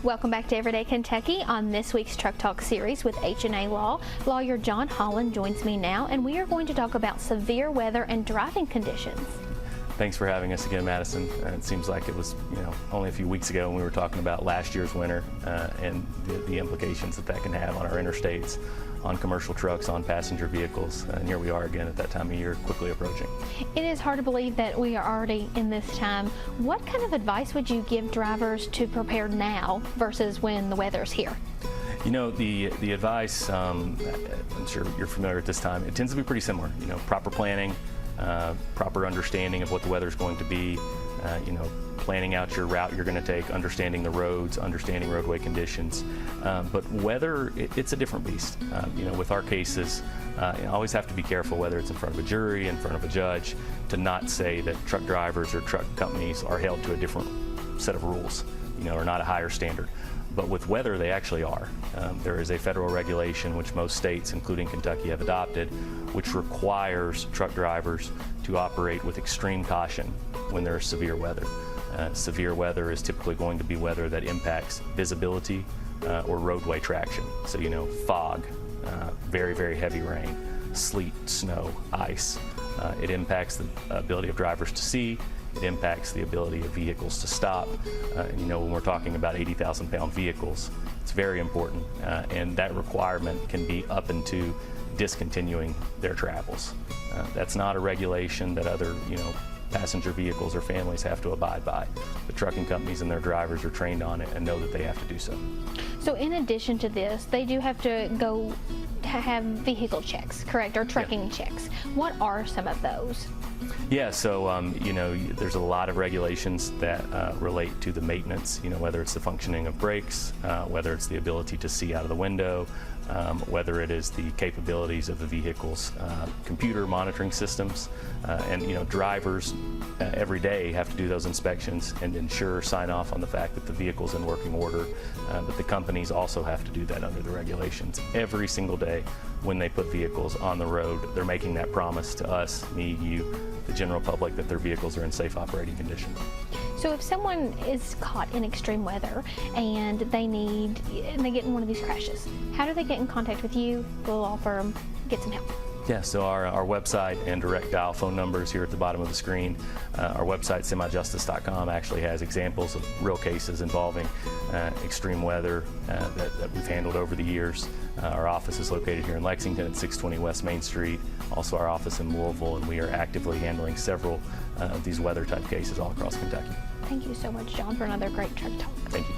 Welcome back to Everyday Kentucky on this week's Truck Talk series with H&A Law. Lawyer John Hollan joins me now, and we are going to talk about severe weather and driving conditions. Thanks for having us again, Madison. It seems like it was, only a few weeks ago when we were talking about last year's winter and the implications that can have on our interstates, on commercial trucks, on passenger vehicles. And here we are again at that time of year, quickly approaching. It is hard to believe that we are already in this time. What kind of advice would you give drivers to prepare now versus when the weather's here? The advice, I'm sure you're familiar at this time, it tends to be pretty similar. Proper planning, proper understanding of what the weather is going to be, planning out your route you're going to take, understanding the roads, understanding roadway conditions. But weather, it's a different beast. With our cases, you always have to be careful whether it's in front of a jury, in front of a judge, to not say that truck drivers or truck companies are held to a different set of rules, or not a higher standard. But with weather, they actually are. There is a federal regulation which most states, including Kentucky, have adopted, which requires truck drivers to operate with extreme caution when there is severe weather. Severe weather is typically going to be weather that impacts visibility or roadway traction. So, fog, very, very heavy rain, sleet, snow, ice. It impacts the ability of drivers to see. It impacts the ability of vehicles to stop. When we're talking about 80,000-pound vehicles, it's very important. And that requirement can be up into discontinuing their travels. That's not a regulation that other, passenger vehicles or families have to abide by. The trucking companies and their drivers are trained on it and know that they have to do so. So in addition to this, they do have to go to have vehicle checks, correct, or trucking checks. What are some of those? Yeah, so there's a lot of regulations that relate to the maintenance, whether it's the functioning of brakes, whether it's the ability to see out of the window, whether it is the capabilities of the vehicle's computer monitoring systems. And drivers every day have to do those inspections and ensure, sign off on the fact that the vehicle's in working order. But the companies also have to do that under the regulations. Every single day when they put vehicles on the road, they're making that promise to us, me, you, the general public, that their vehicles are in safe operating condition. So if someone is caught in extreme weather and they get in one of these crashes, how do they get in contact with you, the law firm, get some help? Yeah, so our website and direct dial phone numbers here at the bottom of the screen. Our website, semijustice.com, actually has examples of real cases involving extreme weather that we've handled over the years. Our office is located here in Lexington at 620 West Main Street, also our office in Louisville, and we are actively handling several of these weather type cases all across Kentucky. Thank you so much, John, for another great Truck Talk. Thank you.